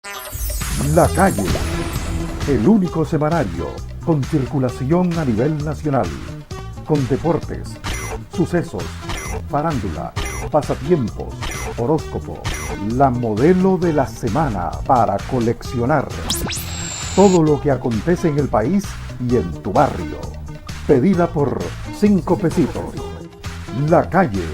La Calle, el único semanario con circulación a nivel nacional, con deportes, sucesos, farándula, pasatiempos, horóscopo, la modelo de la semana para coleccionar. Todo lo que acontece en el país y en tu barrio. Pedida por 5 pesitos. La Calle.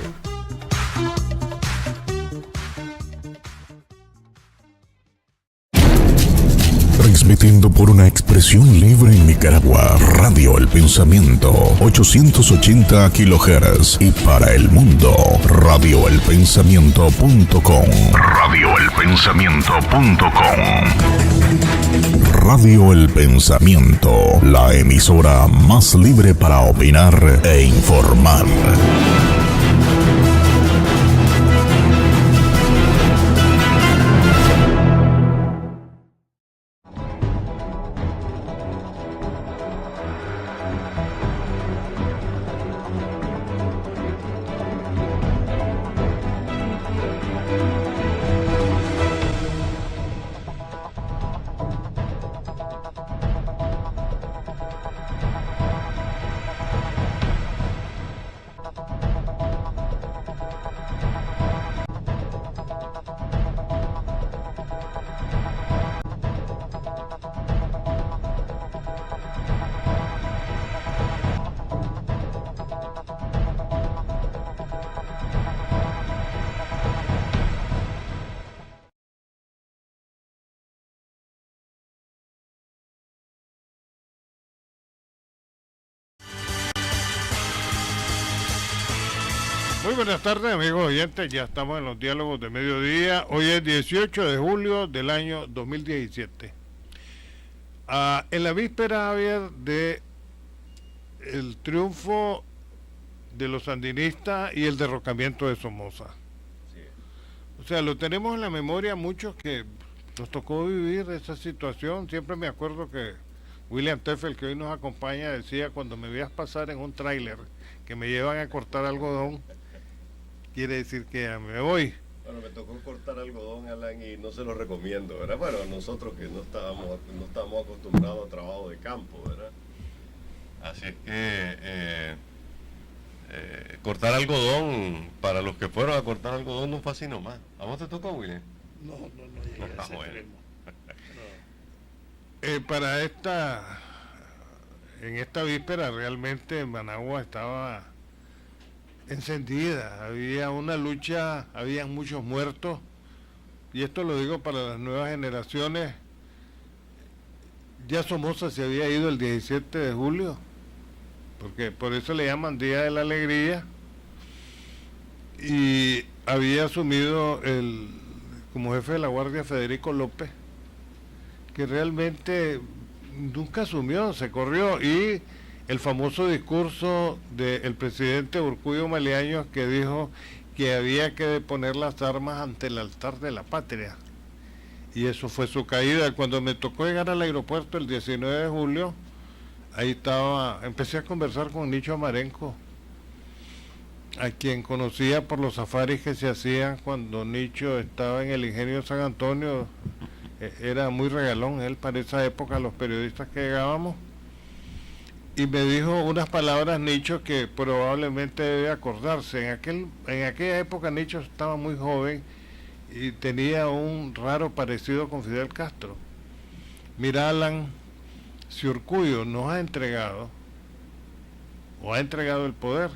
Transmitiendo por una expresión libre en Nicaragua, Radio El Pensamiento, 880 kHz y para el mundo, radioelpensamiento.com. Radioelpensamiento.com. Radio El Pensamiento, la emisora más libre para opinar e informar. Muy buenas tardes, amigos oyentes, ya estamos en los diálogos de mediodía. Hoy es 18 de julio del año 2017. En la víspera, Javier, de el triunfo de los sandinistas y el derrocamiento de Somoza. Sí. O sea, lo tenemos en la memoria muchos que nos tocó vivir esa situación. Siempre me acuerdo que William Teffel, que hoy nos acompaña, decía: cuando me veas pasar en un tráiler que me llevan a cortar algodón, quiere decir que ya me voy. Bueno, me tocó cortar algodón, Alan, y no se lo recomiendo, ¿verdad? Bueno, nosotros que no estábamos acostumbrados a trabajo de campo, ¿verdad? Así es que cortar algodón, para los que fueron a cortar algodón, no fue así nomás. ¿A vos te tocó, William? No llegué a ese extremo. En esta víspera realmente Managua estaba encendida, había una lucha, había muchos muertos, y esto lo digo para las nuevas generaciones. Ya Somoza se había ido el 17 de julio, porque por eso le llaman Día de la Alegría, y había asumido como jefe de la Guardia Federico López, que realmente nunca asumió, se corrió. Y el famoso discurso del presidente Urcullo Meleaños, que dijo que había que deponer las armas ante el altar de la patria, y eso fue su caída. Cuando me tocó llegar al aeropuerto el 19 de julio, ahí empecé a conversar con Nicho Marenco, a quien conocía por los safaris que se hacían cuando Nicho estaba en el Ingenio San Antonio. Era muy regalón él para esa época, los periodistas que llegábamos, y me dijo unas palabras, Nicho, que probablemente debe acordarse. En aquella época Nicho estaba muy joven y tenía un raro parecido con Fidel Castro. Mira, Alan, si Urcullo nos ha entregado el poder,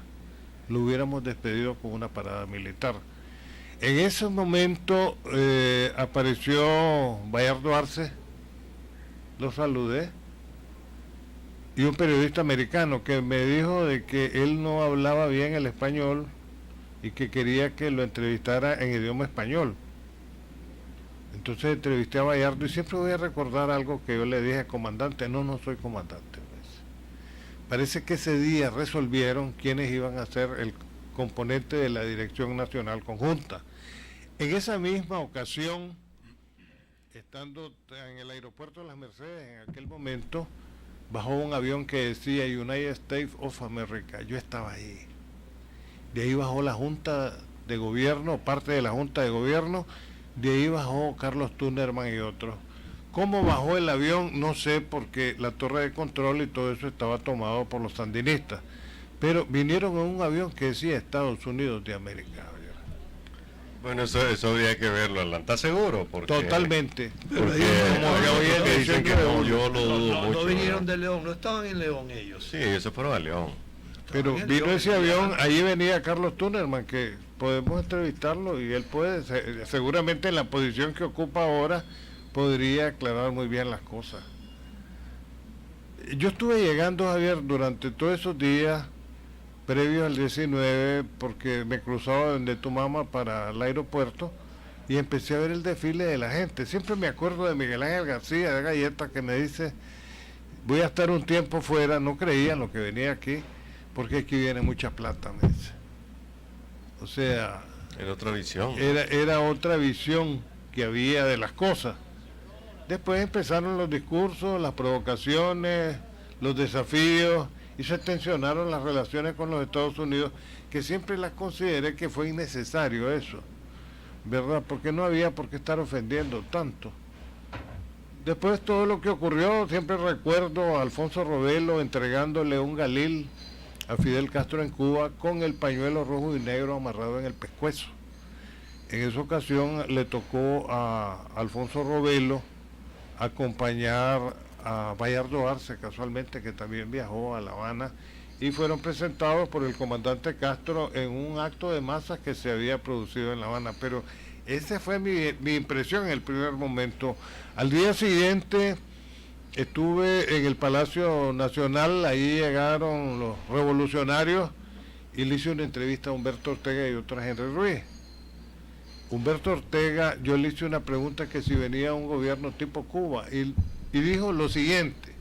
lo hubiéramos despedido con una parada militar. En ese momento apareció Bayardo Arce, lo saludé, y un periodista americano que me dijo de que él no hablaba bien el español y que quería que lo entrevistara en idioma español. Entonces entrevisté a Bayardo, y siempre voy a recordar algo que yo le dije: comandante. No soy comandante. Parece que ese día resolvieron quiénes iban a ser el componente de la Dirección Nacional Conjunta. En esa misma ocasión, estando en el aeropuerto de Las Mercedes, en aquel momento, bajó un avión que decía United States of America. Yo estaba ahí. De ahí bajó la Junta de Gobierno, parte de la Junta de Gobierno, de ahí bajó Carlos Tunerman y otros. ¿Cómo bajó el avión? No sé, porque la torre de control y todo eso estaba tomado por los sandinistas. Pero vinieron en un avión que decía Estados Unidos de América. Bueno, eso habría que verlo, Alan. ¿Estás seguro? Totalmente. Porque dicen que no, yo lo dudo mucho. No vinieron de León, no estaban en León ellos. Sí, ellos fueron a León. Pero vino ese avión, allí venía Carlos Tunerman, que podemos entrevistarlo y él puede, seguramente en la posición que ocupa ahora, podría aclarar muy bien las cosas. Yo estuve llegando, Javier, durante todos esos días previos al 19, porque me cruzaba donde tu mamá para el aeropuerto y empecé a ver el desfile de la gente. Siempre me acuerdo de Miguel Ángel García de Galleta, que me dice, voy a estar un tiempo fuera, no creía en lo que venía aquí, porque aquí viene mucha plata, me dice. O sea, era otra visión. Era otra visión que había de las cosas. Después empezaron los discursos, las provocaciones, los desafíos, y se tensionaron las relaciones con los Estados Unidos, que siempre las consideré que fue innecesario eso, ¿verdad? Porque no había por qué estar ofendiendo tanto. Después todo lo que ocurrió, siempre recuerdo a Alfonso Robelo entregándole un galil a Fidel Castro en Cuba con el pañuelo rojo y negro amarrado en el pescuezo. En esa ocasión le tocó a Alfonso Robelo acompañar a Bayardo Arce, casualmente, que también viajó a La Habana, y fueron presentados por el comandante Castro en un acto de masas que se había producido en La Habana. Pero esa fue mi impresión en el primer momento. Al día siguiente estuve en el Palacio Nacional, ahí llegaron los revolucionarios y le hice una entrevista a Humberto Ortega y otra a Henry Ruiz. Humberto Ortega, yo le hice una pregunta que si venía un gobierno tipo Cuba, y dijo lo siguiente.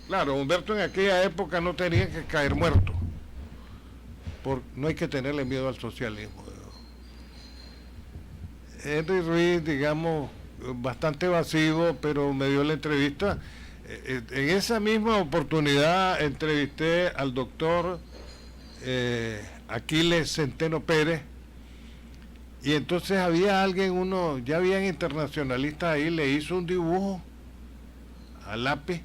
Claro, Humberto en aquella época no tenía que caer muerto, no hay que tenerle miedo al socialismo. Henry Ruiz, digamos, bastante evasivo, pero me dio la entrevista. En esa misma oportunidad entrevisté al doctor Aquiles Centeno Pérez, y entonces había alguien, ya habían internacionalistas ahí, le hizo un dibujo al lápiz,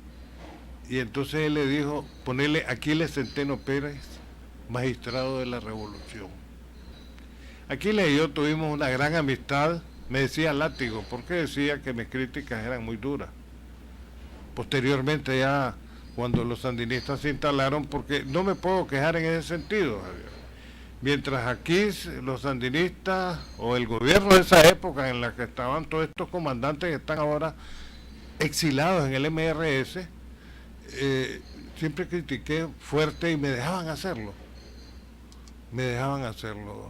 y entonces él le dijo, ponerle Aquiles Centeno Pérez, magistrado de la revolución. Aquiles y yo tuvimos una gran amistad, me decía látigo, porque decía que mis críticas eran muy duras. Posteriormente ya, cuando los sandinistas se instalaron, porque no me puedo quejar en ese sentido, Javier. Mientras aquí los sandinistas, o el gobierno de esa época en la que estaban todos estos comandantes que están ahora exilados en el MRS, siempre critiqué fuerte y me dejaban hacerlo.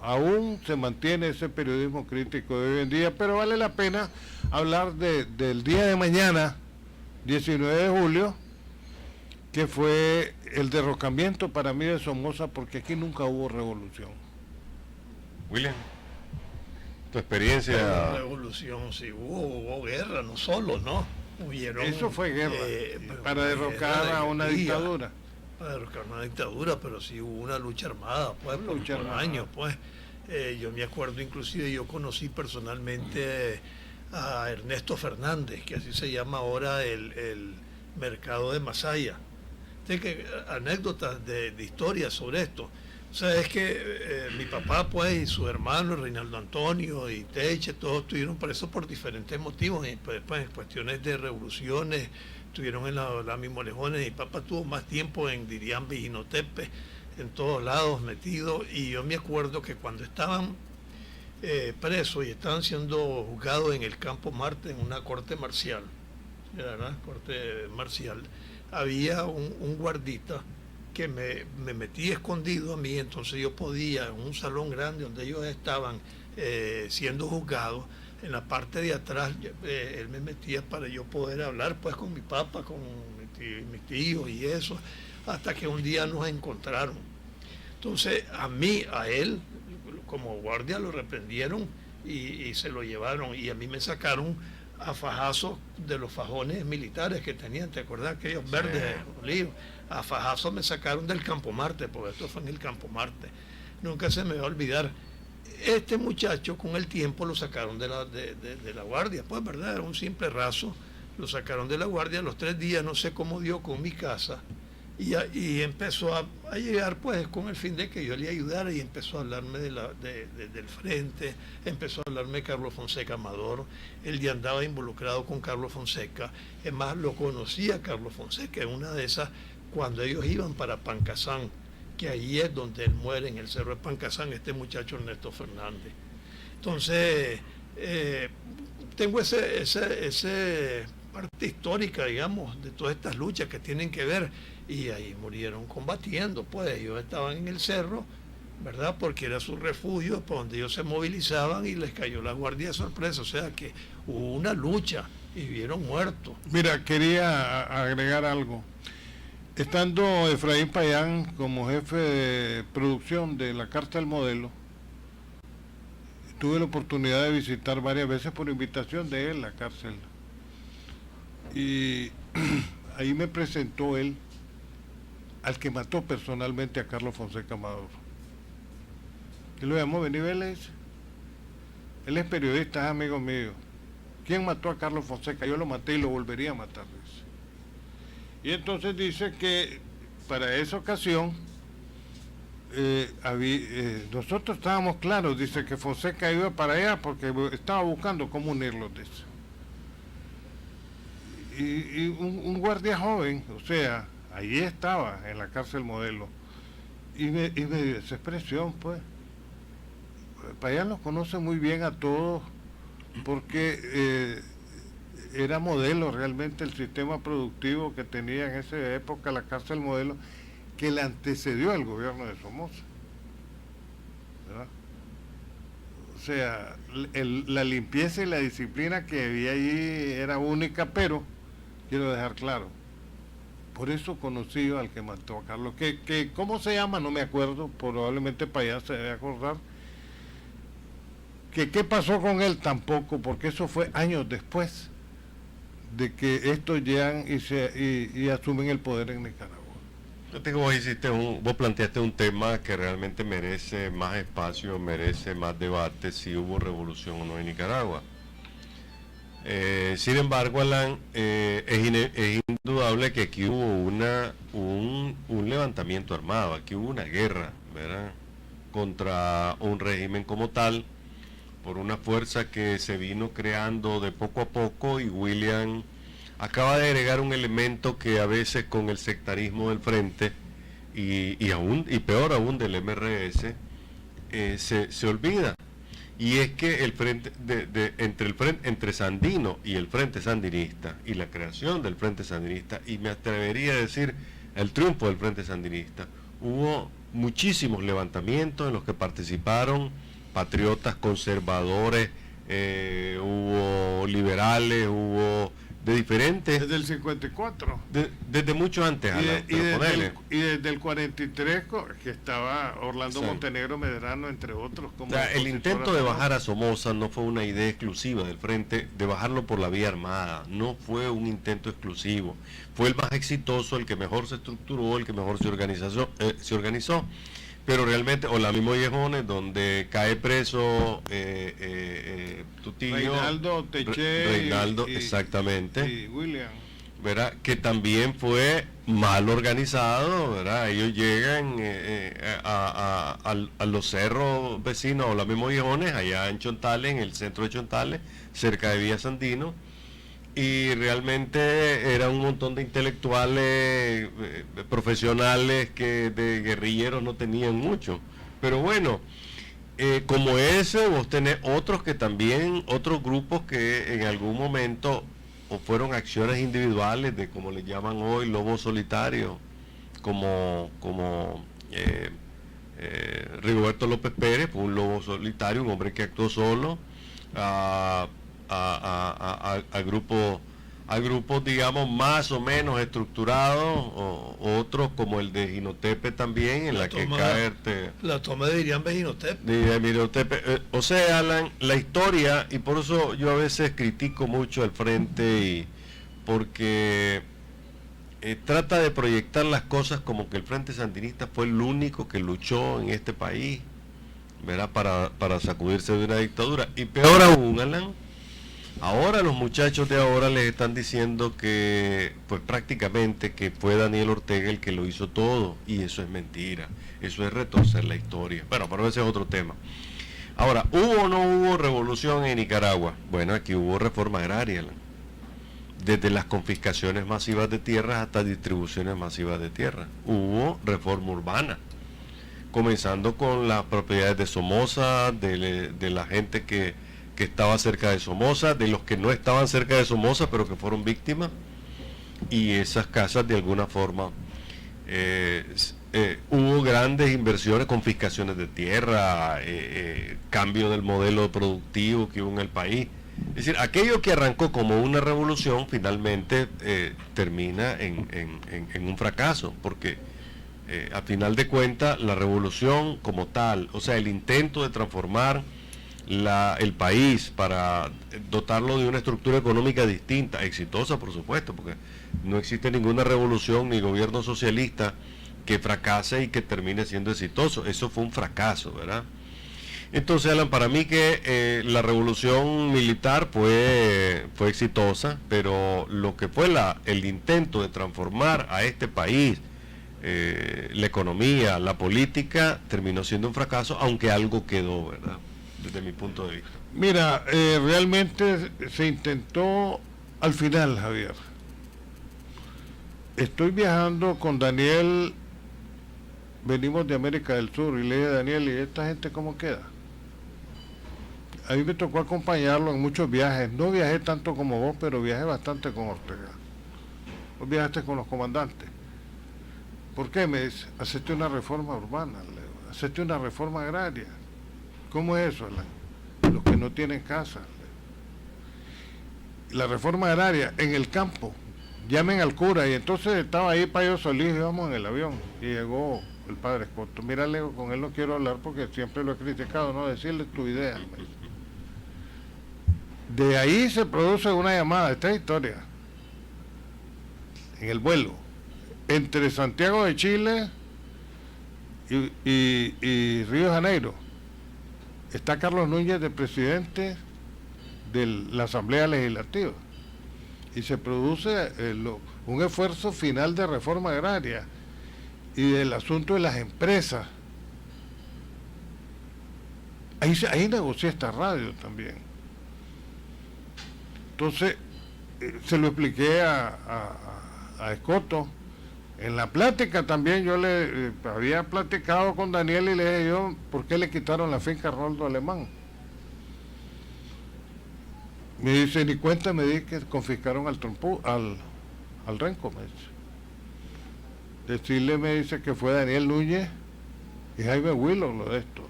Aún se mantiene ese periodismo crítico de hoy en día, pero vale la pena hablar del día de mañana, 19 de julio, que fue el derrocamiento para mí de Somoza, porque aquí nunca hubo revolución. William, tu experiencia. Revolución, sí, hubo guerra, no solo, ¿no? Eso fue guerra, para derrocar a una dictadura. Para derrocar una dictadura, pero sí hubo una lucha armada, pues, por años, pues. Yo me acuerdo, inclusive, yo conocí personalmente a Ernesto Fernández, que así se llama ahora el mercado de Masaya. Anécdotas de historias sobre esto. O sea, es que mi papá, pues, y su hermano, Reinaldo Antonio y Teche, todos estuvieron presos por diferentes motivos, y pues, cuestiones de revoluciones, estuvieron en la Mimolejones. Mi papá tuvo más tiempo en Diriambe y Jinotepe, en todos lados metido, y yo me acuerdo que cuando estaban presos y estaban siendo juzgados en el Campo Marte, en una corte marcial, ¿verdad? Corte marcial, había un guardita que me metía escondido a mí, entonces yo podía, en un salón grande donde ellos estaban siendo juzgados, en la parte de atrás, él me metía para yo poder hablar, pues, con mi papá, con mis tíos y eso, hasta que un día nos encontraron. Entonces, a él, como guardia, lo reprendieron y se lo llevaron, y a mí me sacaron a fajazos de los fajones militares que tenían, ¿te acuerdas? Aquellos verdes, olivos. A fajazos me sacaron del Campo Marte, porque esto fue en el Campo Marte. Nunca se me va a olvidar. este muchacho con el tiempo lo sacaron de la guardia, pues verdad, era un simple raso, lo sacaron de la guardia. A los 3 días no sé cómo dio con mi casa y empezó a llegar pues con el fin de que yo le ayudara, y empezó a hablarme del frente, empezó a hablarme de Carlos Fonseca Amador. Él ya andaba involucrado con Carlos Fonseca, es más, lo conocía Carlos Fonseca en una de esas cuando ellos iban para Pancasán, que ahí es donde él muere, en el cerro de Pancasán, este muchacho Ernesto Fernández. Entonces, tengo ese parte histórica, digamos, de todas estas luchas que tienen que ver, y ahí murieron combatiendo, pues ellos estaban en el cerro, ¿verdad? Porque era su refugio, por donde ellos se movilizaban y les cayó la guardia de sorpresa, o sea que hubo una lucha y vieron muertos. Mira, quería agregar algo. Estando Efraín Payán como jefe de producción de la Carta del Modelo, tuve la oportunidad de visitar varias veces por invitación de él la cárcel. Y ahí me presentó él al que mató personalmente a Carlos Fonseca Amador. Y lo llamó, vení, le dice. Él es periodista, es amigo mío. ¿Quién mató a Carlos Fonseca? Yo lo maté y lo volvería a matar, dice. Y entonces dice que para esa ocasión nosotros estábamos claros, dice que Fonseca iba para allá porque estaba buscando cómo unirlos, dice. Y un guardia joven, o sea, allí estaba en la cárcel Modelo, y me dio esa expresión, pues. Payán los conoce muy bien a todos porque era modelo realmente el sistema productivo que tenía en esa época la Cárcel Modelo, que le antecedió al gobierno de Somoza, ¿verdad? O sea, la limpieza y la disciplina que había allí era única, pero quiero dejar claro, por eso conocí al que mató a Carlos, que ¿cómo se llama? No me acuerdo, probablemente Payán se debe acordar. ¿Qué pasó con él? Tampoco, porque eso fue años después de que estos llegan y asumen el poder en Nicaragua. Fíjate que vos planteaste un tema que realmente merece más espacio, merece más debate, si hubo revolución o no en Nicaragua. Sin embargo, Alan, es indudable que aquí hubo un levantamiento armado, aquí hubo una guerra, ¿verdad?, contra un régimen como tal, por una fuerza que se vino creando de poco a poco, y William acaba de agregar un elemento que a veces con el sectarismo del frente y peor aún del MRS se olvida, y es que el frente entre Sandino y el Frente Sandinista y la creación del Frente Sandinista, y me atrevería a decir el triunfo del Frente Sandinista, hubo muchísimos levantamientos en los que participaron patriotas, conservadores, hubo liberales, hubo de diferentes... Desde el 54. Desde mucho antes, Alan, y desde el 43, que estaba Orlando Montenegro Medrano, entre otros. Como el intento de bajar a Somoza no fue una idea exclusiva del Frente, de bajarlo por la vía armada, no fue un intento exclusivo, fue el más exitoso, el que mejor se estructuró, el que mejor se organizó. Pero realmente, o la misma Mollejones, donde cae preso tu tío Reinaldo Teché, Reinaldo, exactamente, y William, ¿verdad?, que también fue mal organizado, ¿verdad? Ellos llegan a los cerros vecinos, o la misma Mollejones, allá en Chontales, en el centro de Chontales, cerca de Villa Sandino, y realmente era un montón de intelectuales, profesionales, que de guerrilleros no tenían mucho. Pero bueno, como ese, vos tenés otros que también, otros grupos que en algún momento o fueron acciones individuales de, como le llaman hoy, lobos solitarios, como Rigoberto López Pérez, fue un lobo solitario, un hombre que actuó solo, a grupos, digamos, más o menos estructurados, o otros como el de Jinotepe también, en la que cae la toma de Irián Jinotepe. O sea, Alan, la historia, y por eso yo a veces critico mucho al Frente, porque trata de proyectar las cosas como que el Frente Sandinista fue el único que luchó en este país. ¿verdad? Para sacudirse de una dictadura. Y peor aún, Alan, ahora los muchachos de ahora les están diciendo que, pues prácticamente, que fue Daniel Ortega el que lo hizo todo, y eso es mentira, eso es retorcer la historia. Bueno, pero ese es otro tema. Ahora, ¿hubo o no hubo revolución en Nicaragua? Bueno, aquí hubo reforma agraria, Alan. Desde las confiscaciones masivas de tierras hasta distribuciones masivas de tierras. Hubo reforma urbana, comenzando con las propiedades de Somoza, de la gente que estaba cerca de Somoza, de los que no estaban cerca de Somoza, pero que fueron víctimas, y esas casas de alguna forma, hubo grandes inversiones, confiscaciones de tierra, cambio del modelo productivo que hubo en el país. Es decir, aquello que arrancó como una revolución finalmente termina en un fracaso, porque a final de cuentas la revolución como tal, o sea, el intento de transformar el país para dotarlo de una estructura económica distinta, exitosa por supuesto, porque no existe ninguna revolución ni gobierno socialista que fracase y que termine siendo exitoso. Eso fue un fracaso, ¿verdad? Entonces, Alan, para mí que la revolución militar fue exitosa, pero lo que fue el intento de transformar a este país, la economía, la política, terminó siendo un fracaso, aunque algo quedó, ¿verdad? Desde mi punto de vista. Mira, realmente se intentó al final, Javier. Estoy viajando con Daniel, venimos de América del Sur, y le dije a Daniel, ¿y esta gente cómo queda? A mí me tocó acompañarlo en muchos viajes. No viajé tanto como vos, pero viajé bastante con Ortega. Vos viajaste con los comandantes. ¿Por qué? Me dice, hacete una reforma urbana, hacete una reforma agraria. ¿Cómo es eso, Alan? Los que no tienen casa. La reforma agraria en el campo. Llamen al cura. Y entonces estaba ahí Payo Solís, íbamos en el avión. Y llegó el padre Escoto. Mira, Leo, con él no quiero hablar porque siempre lo he criticado, ¿no? Decirle tu idea. De ahí se produce una llamada, esta historia, en el vuelo, entre Santiago de Chile y Río de Janeiro. Está Carlos Núñez de presidente de la Asamblea Legislativa. Y se produce un esfuerzo final de reforma agraria y del asunto de las empresas. Ahí negocié esta radio también. Entonces, se lo expliqué a Escoto. En la plática también yo le había platicado con Daniel y le dije yo, ¿por qué le quitaron la finca Roldo Alemán? Me dice, ni cuenta me di que confiscaron al Renco, me dice. Decirle, me dice, que fue Daniel Núñez y Jaime Willow lo de esto.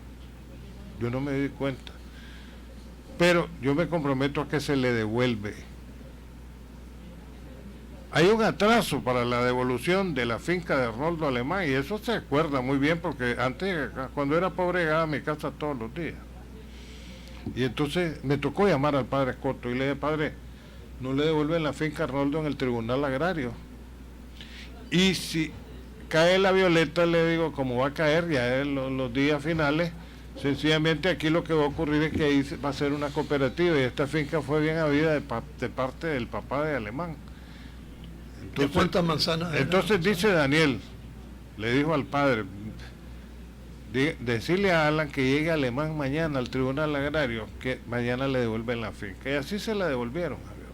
Yo no me di cuenta. Pero yo me comprometo a que se le devuelve. Hay un atraso para la devolución de la finca de Arnoldo Alemán, y eso se acuerda muy bien porque antes, cuando era pobre, llegaba a mi casa todos los días. Y entonces me tocó llamar al padre Escoto y le dije, padre, no le devuelven la finca a Arnoldo en el Tribunal Agrario. Y si cae la violeta, le digo, como va a caer ya en los días finales, sencillamente aquí lo que va a ocurrir es que ahí va a ser una cooperativa y esta finca fue bien habida de parte del papá de Alemán. Entonces, ¿de cuántas manzanas? Entonces dice Daniel, le dijo al padre, decirle a Alan que llegue Alemán mañana al Tribunal Agrario, que mañana le devuelven la finca. Y así se la devolvieron, Javier.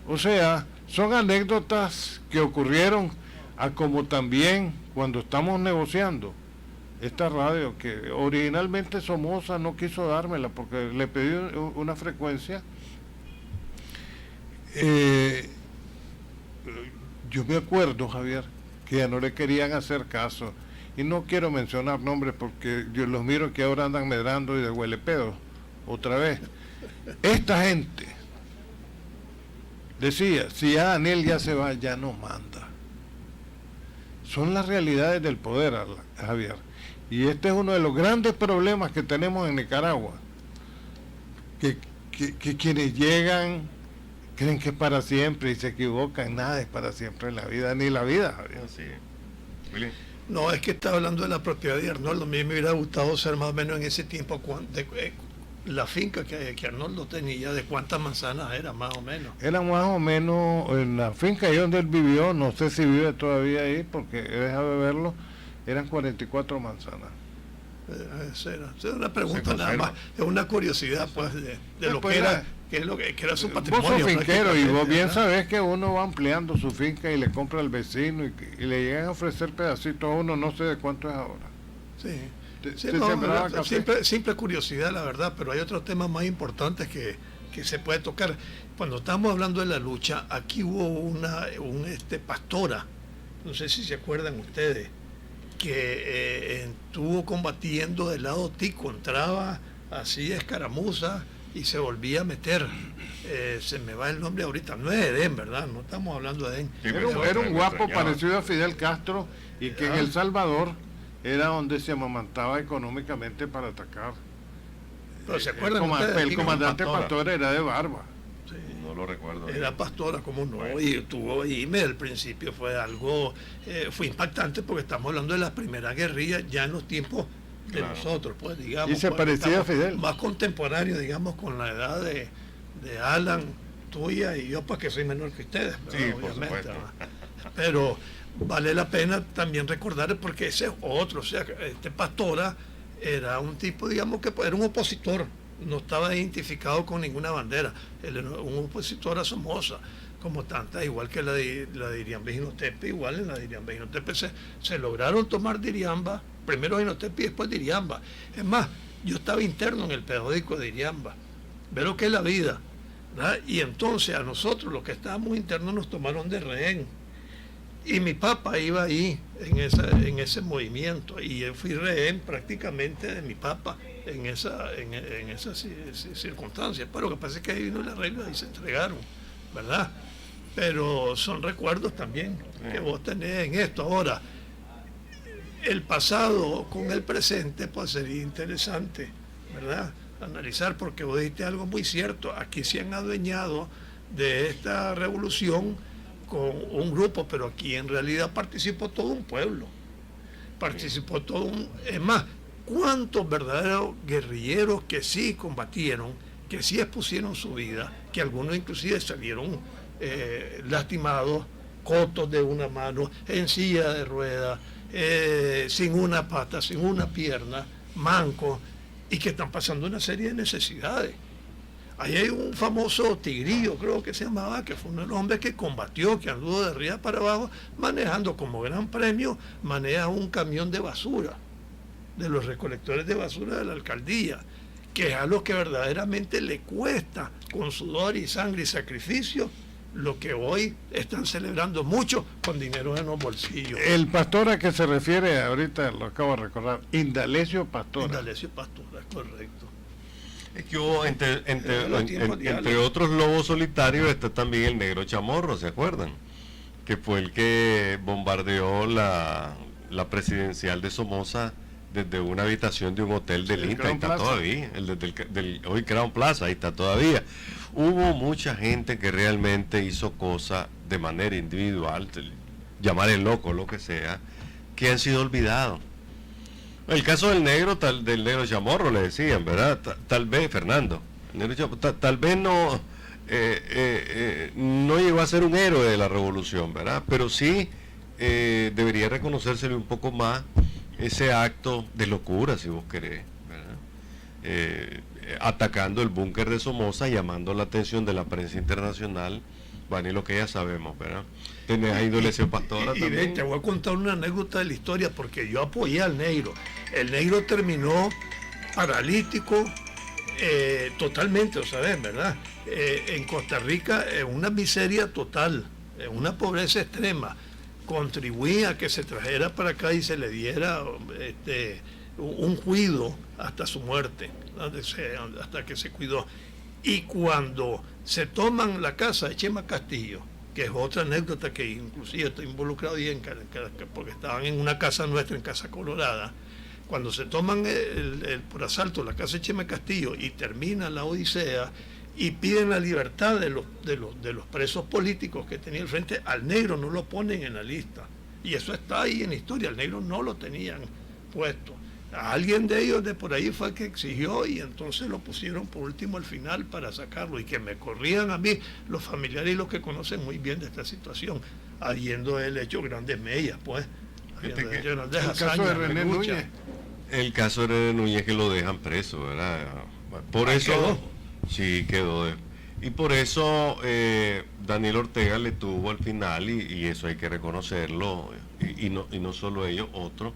O sea, son anécdotas que ocurrieron, a como también cuando estamos negociando esta radio, que originalmente Somoza no quiso dármela porque le pedí una frecuencia. Yo me acuerdo, Javier, que ya no le querían hacer caso, y no quiero mencionar nombres porque yo los miro que ahora andan medrando y de huelepedo otra vez. Esta gente decía, si ya Daniel ya se va, ya no manda. Son las realidades del poder, Javier. Y este es uno de los grandes problemas que tenemos en Nicaragua, que quienes llegan creen que es para siempre y se equivocan. Nada es para siempre en la vida, ni la vida, Javier. Sí. William. No, es que estaba hablando de la propiedad de Arnoldo. A mí me hubiera gustado ser más o menos en ese tiempo la finca que Arnoldo tenía, de cuántas manzanas era más o menos. Era más o menos en la finca ahí donde él vivió, no sé si vive todavía ahí porque he dejado de verlo, eran 44 manzanas. Esa era una pregunta Se nada conserva. más, es una curiosidad pues de lo Pues que la- era, que es lo que era su Vos patrimonio. sos finquero y vos prácticamente, bien ¿verdad? sabés que uno va ampliando su finca y le compra al vecino y le llegan a ofrecer pedacitos a uno, no sé de cuánto es ahora. Sí. Sí, ¿Te no, sembraba ¿verdad? café? Simple curiosidad, la verdad, pero hay otros temas más importantes que se puede tocar. Cuando estamos hablando de la lucha, aquí hubo una pastora, no sé si se acuerdan ustedes, que estuvo combatiendo del lado tico, entraba así escaramuza y se volvía a meter. Se me va el nombre ahorita, no es Edén, ¿verdad? No estamos hablando de Edén. Sí, Era pero un, era un guapo extrañaba. parecido a Fidel Castro y que en Ah. El Salvador era donde se amamantaba económicamente para atacar. Pero se acuerdan El ustedes aquí con comandante Pastora. Pastor era de barba. Sí. No lo recuerdo. Era pastora, como no, Bueno. y tuvo irme al principio, fue algo, fue impactante porque estamos hablando de la primera guerrilla ya en los tiempos de Claro. nosotros, pues digamos. Y se pues, parecía a estamos Fidel. Más contemporáneo, digamos, con la edad de Alan, tuya y yo, pues que soy menor que ustedes, ¿verdad? Sí, por supuesto. ¿verdad? Pero vale la pena también recordar, porque ese es otro, o sea, Pastora era un tipo, digamos, que era un opositor, no estaba identificado con ninguna bandera, él era un opositor a Somoza, como tantas, igual que la de Iriamba y Jinotepe, igual en la de Iriamba y Jinotepe se lograron tomar de Iriamba, primero Jinotepe y después de Iriamba. Es más, yo estaba interno en el periódico de Iriamba, ve lo que es la vida, ¿verdad? Y entonces a nosotros, los que estábamos internos, nos tomaron de rehén. Y mi papá iba ahí en ese movimiento y yo fui rehén prácticamente de mi papá en esa circunstancia. Pero lo que pasa es que ahí vino el arreglo y se entregaron, ¿verdad? Pero son recuerdos también que vos tenés en esto. Ahora, el pasado con el presente, pues sería interesante, ¿verdad? Analizar, porque vos dijiste algo muy cierto. Aquí se han adueñado de esta revolución con un grupo, pero aquí en realidad participó todo un pueblo, participó todo un... Es más, ¿cuántos verdaderos guerrilleros que sí combatieron, que sí expusieron su vida, que algunos inclusive salieron lastimados, cotos de una mano, en silla de ruedas, sin una pata, sin una pierna, mancos, y que están pasando una serie de necesidades? Ahí hay un famoso Tigrillo, creo que se llamaba, que fue uno de los hombres que combatió, que anduvo de arriba para abajo, manejando como gran premio, maneja un camión de basura, de los recolectores de basura de la alcaldía, que es a lo que verdaderamente le cuesta, con sudor y sangre y sacrificio, lo que hoy están celebrando mucho con dinero en los bolsillos. El pastor a que se refiere, ahorita lo acabo de recordar, Indalecio Pastora. Indalecio Pastora, correcto. Es que hubo, Los tiempos entre diarios. otros lobos solitarios, está también el Negro Chamorro, ¿se acuerdan? Que fue el que bombardeó la presidencial de Somoza desde una habitación de un hotel del El INTA, ahí Crown está Plaza. todavía, hoy Crown Plaza, ahí está todavía. Hubo mucha gente que realmente hizo cosas de manera individual, llamar el loco, lo que sea, que han sido olvidados. El caso del negro, del Negro Chamorro, le decían, ¿verdad? Tal vez, Fernando, el Negro Chamorro, tal vez no llegó a ser un héroe de la revolución, ¿verdad? Pero sí debería reconocérsele un poco más ese acto de locura, si vos querés, ¿verdad? Atacando el búnker de Somoza, llamando la atención de la prensa internacional, bueno, y lo que ya sabemos, ¿verdad? Tenés a Indalecio Pastora Y también. te voy a contar una anécdota de la historia, porque yo apoyé al negro. El negro terminó paralítico totalmente, ¿sabes? ¿Verdad? En Costa Rica, en una miseria total, en una pobreza extrema. Contribuí a que se trajera para acá y se le diera un cuido hasta su muerte, hasta que se cuidó. Y cuando se toman la casa de Chema Castillo, que es otra anécdota que inclusive estoy involucrado ahí porque estaban en una casa nuestra, en Casa Colorada, cuando se toman por asalto la casa de Chema Castillo y termina la odisea y piden la libertad de los presos políticos que tenía el frente, al negro no lo ponen en la lista. Y eso está ahí en la historia. El negro no lo tenían puesto. A alguien de ellos de por ahí fue el que exigió y entonces lo pusieron por último al final para sacarlo y que me corrían a mí los familiares y los que conocen muy bien de esta situación, habiendo él hecho grandes mellas, pues. Habiendo hecho grandes el caso hazañas, de René lucha. Núñez. El caso de René Núñez que lo dejan preso, ¿verdad? Por eso quedó. sí quedó. Y por eso Daniel Ortega le tuvo al final, y eso hay que reconocerlo, y no solo ellos, otros,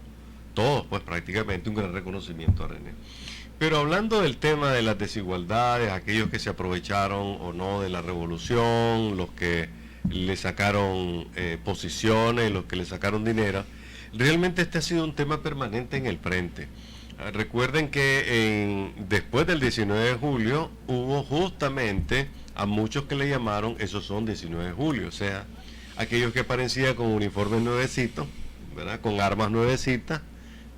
todos, pues prácticamente un gran reconocimiento a René. Pero hablando del tema de las desigualdades, aquellos que se aprovecharon o no de la revolución, los que le sacaron posiciones, los que le sacaron dinero, realmente este ha sido un tema permanente en el frente. Recuerden que después del 19 de julio hubo justamente a muchos que le llamaron, esos son 19 de julio, o sea, aquellos que aparecían con uniformes nuevecitos, ¿verdad? Con armas nuevecitas,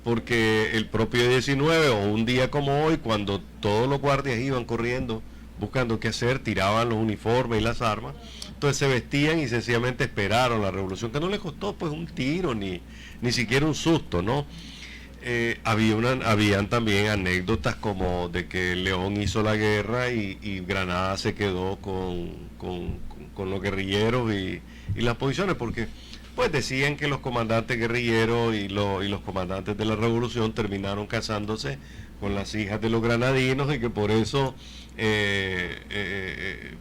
porque el propio 19 o un día como hoy, cuando todos los guardias iban corriendo buscando qué hacer, tiraban los uniformes y las armas, entonces se vestían y sencillamente esperaron la revolución, que no les costó pues un tiro ni siquiera un susto, ¿no? Habían también anécdotas como de que León hizo la guerra y Granada se quedó con los guerrilleros y las posiciones, porque pues decían que los comandantes guerrilleros y los comandantes de la revolución terminaron casándose con las hijas de los granadinos y que por eso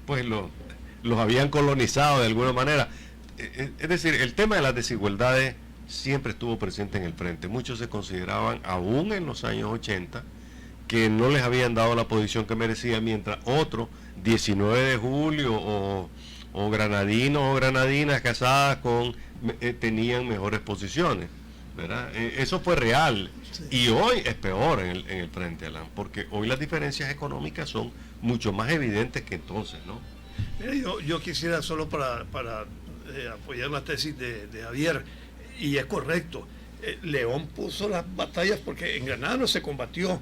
pues los habían colonizado de alguna manera. Es decir, el tema de las desigualdades siempre estuvo presente en el frente. Muchos se consideraban, aún en los años 80, que no les habían dado la posición que merecían, mientras otros, 19 de julio o granadinos o granadinas casadas tenían mejores posiciones, ¿verdad? Eso fue real. Sí. Y hoy es peor en el frente, Alan, porque hoy las diferencias económicas son mucho más evidentes que entonces, ¿no? Yo quisiera solo para apoyar la tesis de Javier, y es correcto. León puso las batallas porque en Granada no se combatió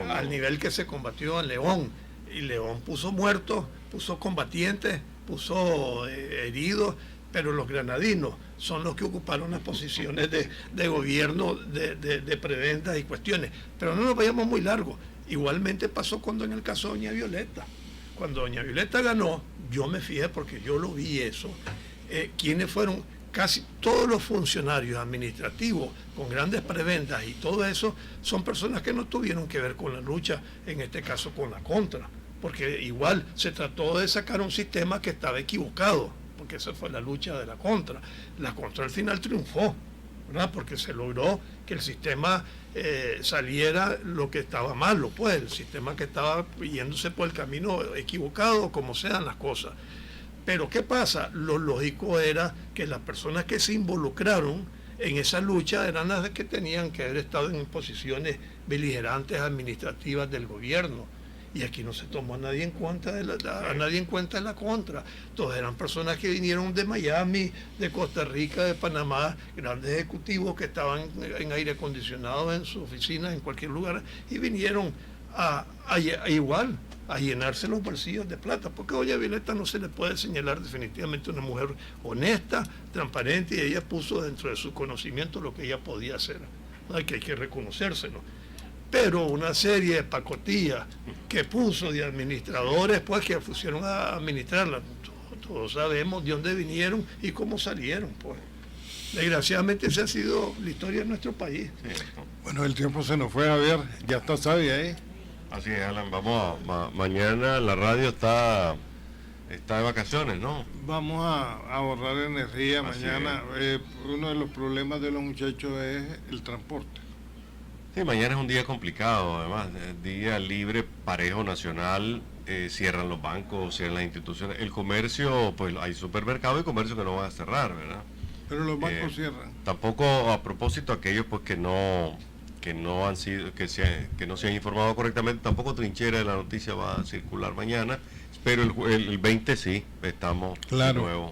al nivel que se combatió en León, y León puso muertos, puso combatientes, puso heridos, pero los granadinos son los que ocuparon las posiciones de gobierno, de prebendas y cuestiones. Pero no nos vayamos muy largo. Igualmente pasó cuando en el caso de Doña Violeta. Cuando Doña Violeta ganó, yo me fijé porque yo lo vi eso, quienes fueron casi todos los funcionarios administrativos con grandes prebendas y todo eso, son personas que no tuvieron que ver con la lucha, en este caso con la contra, porque igual se trató de sacar un sistema que estaba equivocado, porque esa fue la lucha de la contra. La contra al final triunfó, ¿verdad? Porque se logró que el sistema saliera lo que estaba malo, pues el sistema que estaba yéndose por el camino equivocado, como sean las cosas. Pero ¿qué pasa? Lo lógico era que las personas que se involucraron en esa lucha eran las que tenían que haber estado en posiciones beligerantes administrativas del gobierno. Y aquí no se tomó a nadie en cuenta de la contra. Todas eran personas que vinieron de Miami, de Costa Rica, de Panamá, grandes ejecutivos que estaban en aire acondicionado en su oficina, en cualquier lugar, y vinieron a llenarse los bolsillos de plata, porque a Doña Violeta no se le puede señalar definitivamente una mujer honesta, transparente, y ella puso dentro de su conocimiento lo que ella podía hacer, ¿no? Que hay que reconocérselo. Pero una serie de pacotillas que puso de administradores, pues que pusieron a administrarla, todos sabemos de dónde vinieron y cómo salieron, pues. Desgraciadamente esa ha sido la historia de nuestro país. Sí. Bueno, el tiempo se nos fue, Javier, ya está sabia ahí. Así es, Alan, vamos mañana la radio está de vacaciones, ¿no? Vamos a ahorrar energía. Así mañana. Uno de los problemas de los muchachos es el transporte. Sí, mañana es un día complicado, además, día libre, parejo, nacional, cierran los bancos, cierran las instituciones. El comercio, pues hay supermercados y comercio que no van a cerrar, ¿verdad? Pero los bancos cierran. Tampoco, a propósito, aquellos pues que no han sido, que no se han informado correctamente, tampoco Trinchera de la noticia va a circular mañana, pero el 20 sí, estamos de nuevo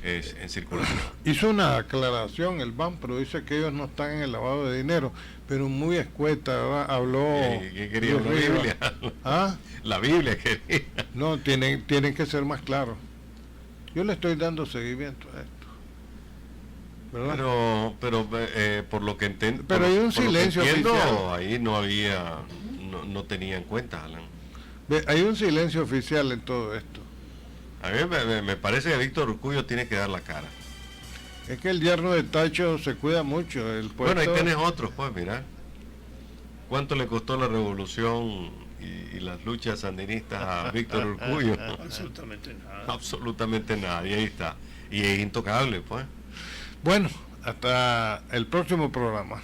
en circulación. Hizo una aclaración el BAN, pero dice que ellos no están en el lavado de dinero, pero muy escueta, ¿verdad? Habló... ¿Qué quería la Biblia? ¿Ah? La Biblia quería. No, tienen que ser más claros. Yo le estoy dando seguimiento a esto. ¿verdad? Pero por lo que entiendo, Pero hay un silencio oficial. ahí no tenía en cuenta, Alan. Hay un silencio oficial en todo esto. A mí me parece que Víctor Urcullo tiene que dar la cara. Es que el yerno de Tacho se cuida mucho. Bueno, ahí tenés otros, pues, mira. ¿Cuánto le costó la revolución y las luchas sandinistas a Víctor Urcullo? Absolutamente nada. Absolutamente nada, y ahí está. Y es intocable, pues. Bueno, hasta el próximo programa.